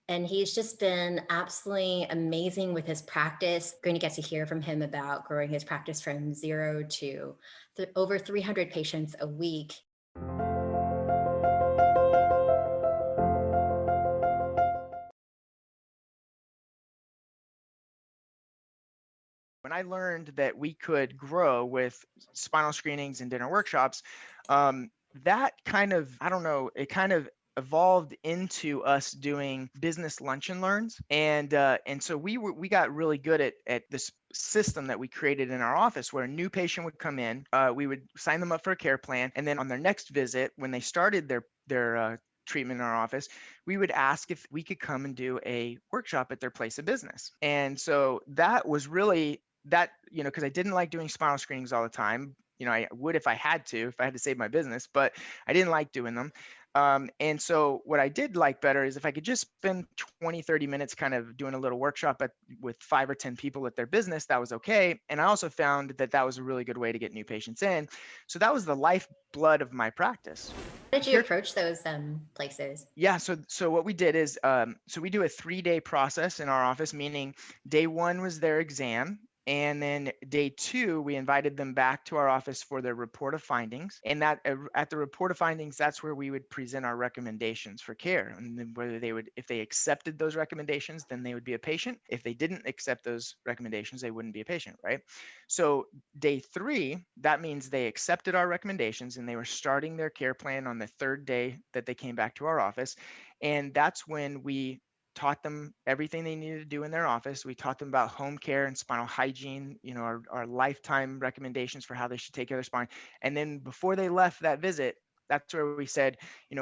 And he's just been absolutely amazing with his practice. Going to get to hear from him about growing his practice from zero to over 300 patients a week. When I learned that we could grow with spinal screenings and dinner workshops, that kind of, I don't know, it kind of evolved into us doing business lunch and learns. And so we got really good at this system that we created in our office where a new patient would come in, we would sign them up for a care plan, and then on their next visit, when they started their treatment in our office, we would ask if we could come and do a workshop at their place of business. And so that was really that, because I didn't like doing spinal screenings all the time. I would if I had to save my business, but I didn't like doing them. And so what I did like better is if I could just spend 20, 30 minutes kind of doing a little workshop with 5 or 10 people at their business, that was okay. And I also found that that was a really good way to get new patients in. So that was the lifeblood of my practice. How did you Here, approach those places? yeah. So what we did is, so we do a 3-day process in our office, meaning day one was their exam. And then day two, we invited them back to our office for their report of findings. And that at the report of findings, that's where we would present our recommendations for care. And then whether if they accepted those recommendations, then they would be a patient. If they didn't accept those recommendations, they wouldn't be a patient, right? So day three, that means they accepted our recommendations and they were starting their care plan on the third day that they came back to our office. And that's when we taught them everything they needed to do in their office. We taught them about home care and spinal hygiene, our lifetime recommendations for how they should take care of their spine. And then before they left that visit, that's where we said,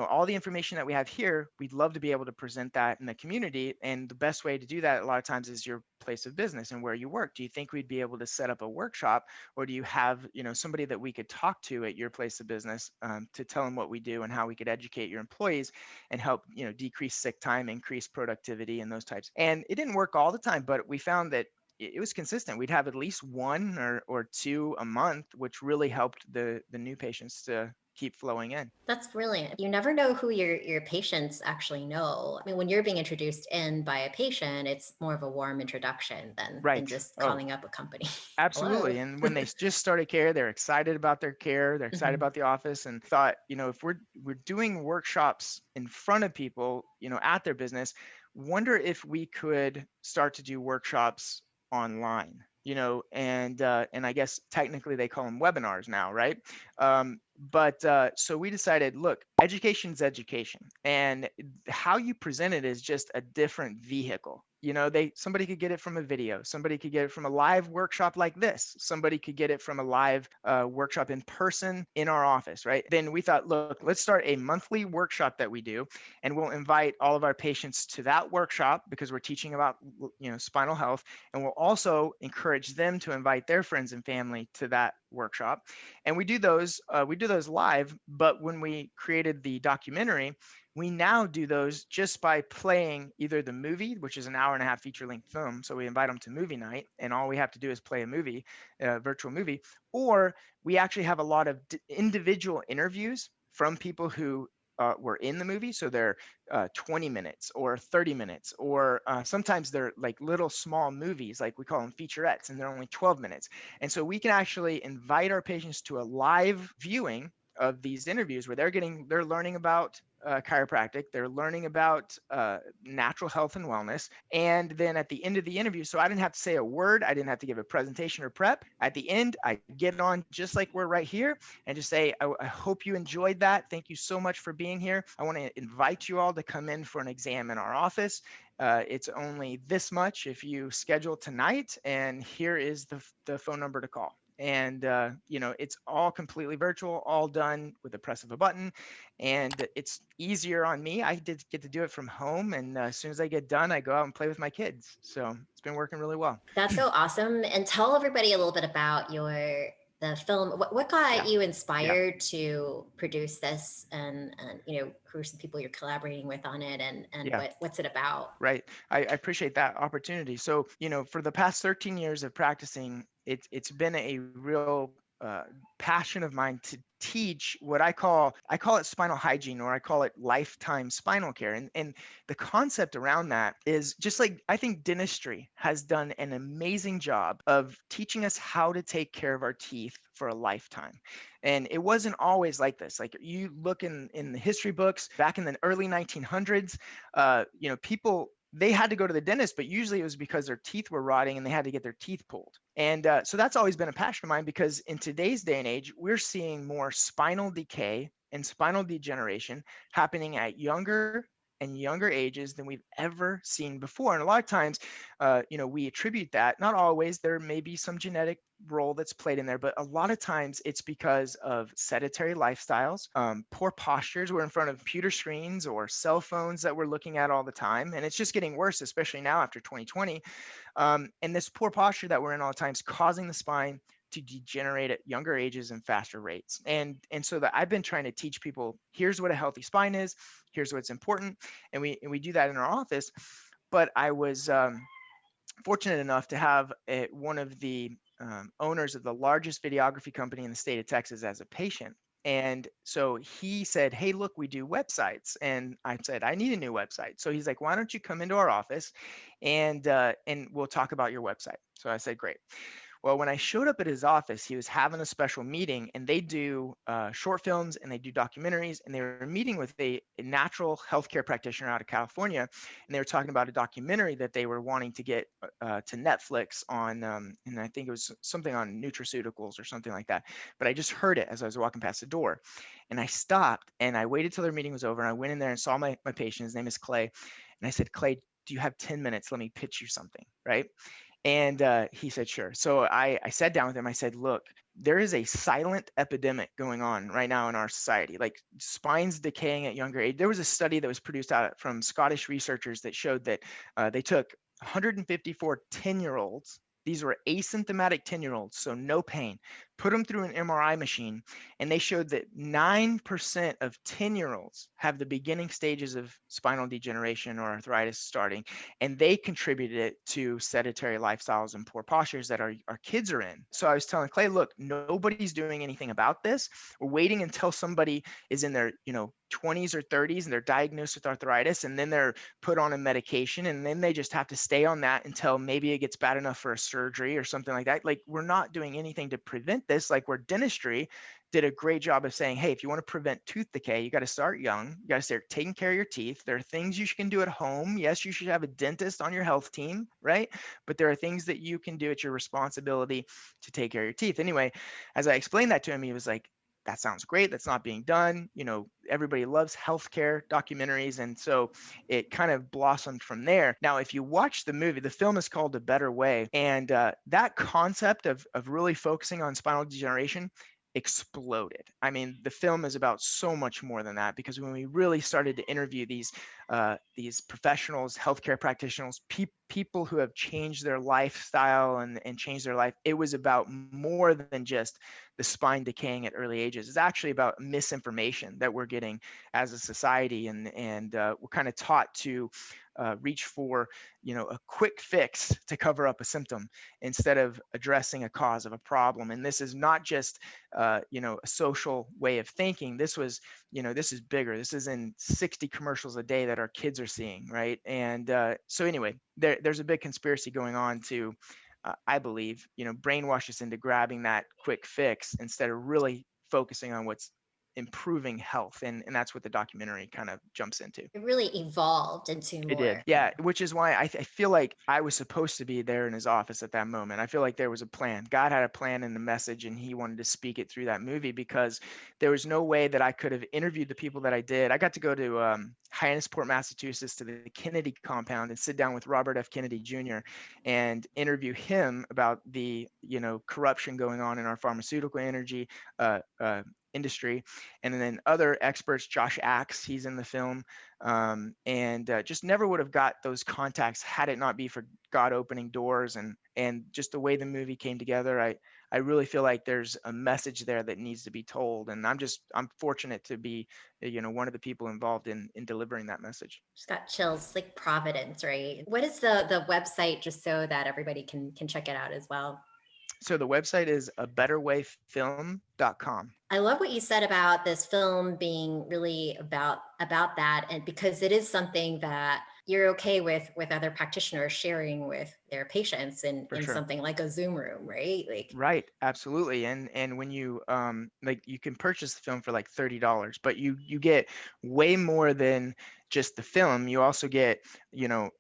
all the information that we have here, we'd love to be able to present that in the community. And the best way to do that a lot of times is your place of business and where you work. Do you think we'd be able to set up a workshop, or do you have, somebody that we could talk to at your place of business, to tell them what we do and how we could educate your employees and help, decrease sick time, increase productivity, and those types. And it didn't work all the time, but we found that it was consistent. We'd have at least one or two a month, which really helped the new patients to keep flowing in. That's brilliant. You never know who your patients actually know. I mean, when you're being introduced in by a patient, it's more of a warm introduction than Right. just Oh, calling up a company. Hello. absolutely. And when they just started care, they're excited about their care, they're excited Mhm. about the office, and thought, if we're doing workshops in front of people, at their business, wonder if we could start to do workshops online. And I guess technically they call them webinars now, right? But so we decided, look, education's education, and how you present it is just a different vehicle. Somebody could get it from a video, somebody could get it from a live workshop like this, somebody could get it from a live workshop in person in our office, right? Then we thought, look, let's start a monthly workshop that we do, and we'll invite all of our patients to that workshop because we're teaching about spinal health, and we'll also encourage them to invite their friends and family to that workshop. And we do those live. But when we created the documentary, we now do those just by playing either the movie, which is an hour and a half feature length film. So we invite them to movie night, and all we have to do is play a movie, a virtual movie. Or we actually have a lot of individual interviews from people who were in the movie. So they're 20 minutes or 30 minutes, or sometimes they're like little small movies, like we call them featurettes, and they're only 12 minutes. And so we can actually invite our patients to a live viewing of these interviews where they're learning about chiropractic, they're learning about natural health and wellness. And then at the end of the interview, so I didn't have to say a word, I didn't have to give a presentation or prep. At the end, I get on just like we're right here and just say, I hope you enjoyed that. Thank you so much for being here. I want to invite you all to come in for an exam in our office. It's only this much if you schedule tonight, and here is the phone number to call. And it's all completely virtual, all done with the press of a button, and it's easier on me. I did get to do it from home, and as soon as I get done, I go out and play with my kids. So it's been working really well. That's so awesome. And tell everybody a little bit about the film. What got Yeah. you Yeah. inspired to produce this, and who are some people you're collaborating with on it, and Yeah. what's it about? Right. I appreciate that opportunity. So, for the past 13 years of practicing, it's been a real passion of mine to teach what I call it spinal hygiene, or I call it lifetime spinal care. And the concept around that is just like, I think dentistry has done an amazing job of teaching us how to take care of our teeth for a lifetime. And it wasn't always like this. Like, you look in the history books back in the early 1900s, people, they had to go to the dentist, but usually it was because their teeth were rotting and they had to get their teeth pulled. And so that's always been a passion of mine, because in today's day and age, we're seeing more spinal decay and spinal degeneration happening at younger and younger ages than we've ever seen before. And a lot of times, we attribute that, not always, there may be some genetic role that's played in there, but a lot of times it's because of sedentary lifestyles, poor postures. We're in front of computer screens or cell phones that we're looking at all the time. And it's just getting worse, especially now after 2020. And this poor posture that we're in all the time is causing the spine to degenerate at younger ages and faster rates. And so that I've been trying to teach people, here's what a healthy spine is, here's what's important, and we do that in our office. But I was fortunate enough to have one of the owners of the largest videography company in the state of Texas as a patient. And so he said, hey, look, we do websites. And I said, I need a new website. So he's like, why don't you come into our office and we'll talk about your website. So I said, great. Well, when I showed up at his office, he was having a special meeting, and they do short films and they do documentaries. And they were meeting with a natural healthcare practitioner out of California. And they were talking about a documentary that they were wanting to get to Netflix on, and I think it was something on nutraceuticals or something like that. But I just heard it as I was walking past the door. And I stopped and I waited till their meeting was over. And I went in there and saw my patient. His name is Clay. And I said, Clay, do you have 10 minutes? Let me pitch you something, right? And he said, sure. So I sat down with him. I said, look, there is a silent epidemic going on right now in our society, like spines decaying at younger age. There was a study that was produced out from Scottish researchers that showed that they took 154 10-year-olds. These were asymptomatic 10-year-olds, so no pain, put them through an MRI machine, and they showed that 9% of 10-year-olds have the beginning stages of spinal degeneration or arthritis starting, and they contributed it to sedentary lifestyles and poor postures that our kids are in. So I was telling Clay, look, nobody's doing anything about this. We're waiting until somebody is in their 20s or 30s and they're diagnosed with arthritis, and then they're put on a medication, and then they just have to stay on that until maybe it gets bad enough for a surgery or something like that. Like, we're not doing anything to prevent this. Like, where dentistry did a great job of saying, hey, if you want to prevent tooth decay, you got to start young. You got to start taking care of your teeth. There are things you can do at home. Yes, you should have a dentist on your health team, right? But there are things that you can do. It's your responsibility to take care of your teeth. Anyway, as I explained that to him, he was like, that sounds great. That's not being done. Everybody loves healthcare documentaries. And so it kind of blossomed from there. Now, if you watch the movie, the film is called A Better Way. And that concept of really focusing on spinal degeneration exploded. I mean, the film is about so much more than that, because when we really started to interview these professionals, healthcare practitioners, people who have changed their lifestyle and changed their life, it was about more than just the spine decaying at early ages. It's actually about misinformation that we're getting as a society, and we're kind of taught to reach for a quick fix to cover up a symptom instead of addressing a cause of a problem. And this is not just a social way of thinking. This is bigger. This is in 60 commercials a day that our kids are seeing, right? And so anyway, there's a big conspiracy going on to I believe brainwash us into grabbing that quick fix instead of really focusing on what's improving health. And that's what the documentary kind of jumps into. It really evolved into It did. more. Yeah. Which is why I feel like I was supposed to be there in his office at that moment. I feel like there was a plan. God had a plan in the message, and he wanted to speak it through that movie, because there was no way that I could have interviewed the people that I did. I got to go to Hyannisport, Massachusetts, to the Kennedy compound and sit down with Robert F. Kennedy Jr. and interview him about the, corruption going on in our pharmaceutical industry. And then other experts, Josh Axe, he's in the film, and just never would have got those contacts had it not be for God opening doors and just the way the movie came together. I really feel like there's a message there that needs to be told, and I'm fortunate to be one of the people involved in delivering that message. Just got chills, like Providence, right? What is the website, just so that everybody can check it out as well? So the website is a betterwayfilm.com. I love what you said about this film being really about that, and because it is something that you're okay with other practitioners sharing with their patients For in sure. something like a Zoom room, right? Like, Right, absolutely. And when you like you can purchase the film for like $30, but you get way more than just the film. You also get,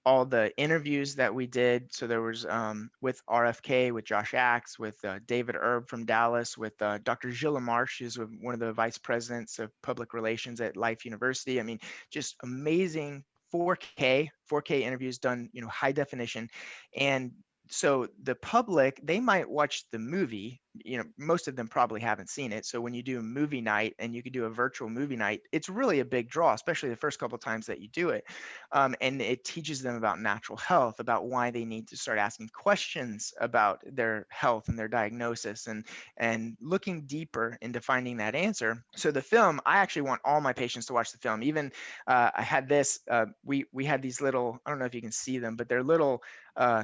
all the interviews that we did. So there was with RFK, with Josh Axe, with David Erb from Dallas, with Dr. Gilles Marsh, who's one of the vice presidents of public relations at Life University. I mean, just amazing 4K interviews done, high definition. And so the public, they might watch the movie, most of them probably haven't seen it. So when you do a movie night and you could do a virtual movie night, it's really a big draw, especially the first couple of times that you do it. And it teaches them about natural health, about why they need to start asking questions about their health and their diagnosis, and looking deeper into finding that answer. So the film, I actually want all my patients to watch the film. Even I had this, we had these little, I don't know if you can see them, but they're little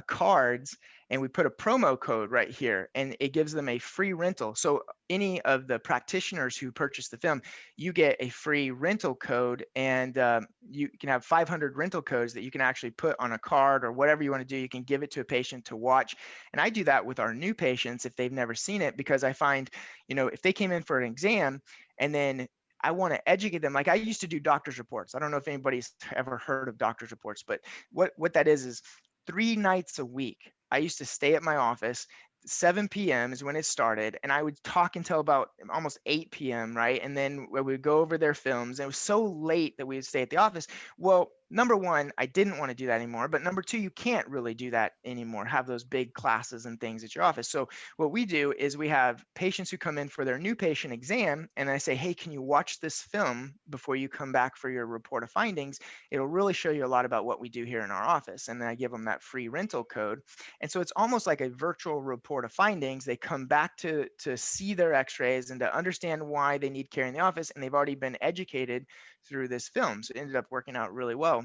cards, and we put a promo code right here, and it gives them a free rental. So any of the practitioners who purchase the film, you get a free rental code, and you can have 500 rental codes that you can actually put on a card or whatever you want to do. You can give it to a patient to watch. And I do that with our new patients if they've never seen it, because I find, if they came in for an exam and then I want to educate them. Like I used to do doctor's reports. I don't know if anybody's ever heard of doctor's reports, but what that is 3 nights a week. I used to stay at my office. 7 p.m. is when it started, and I would talk until about almost 8 p.m., right? And then we would go over their films. And it was so late that we would stay at the office. Well, number one, I didn't want to do that anymore. But number two, you can't really do that anymore, have those big classes and things at your office. So what we do is we have patients who come in for their new patient exam, and I say, hey, can you watch this film before you come back for your report of findings? It'll really show you a lot about what we do here in our office. And then I give them that free rental code. And so it's almost like a virtual report of findings. They come back to see their x-rays and to understand why they need care in the office. And they've already been educated through this film. So it ended up working out really well.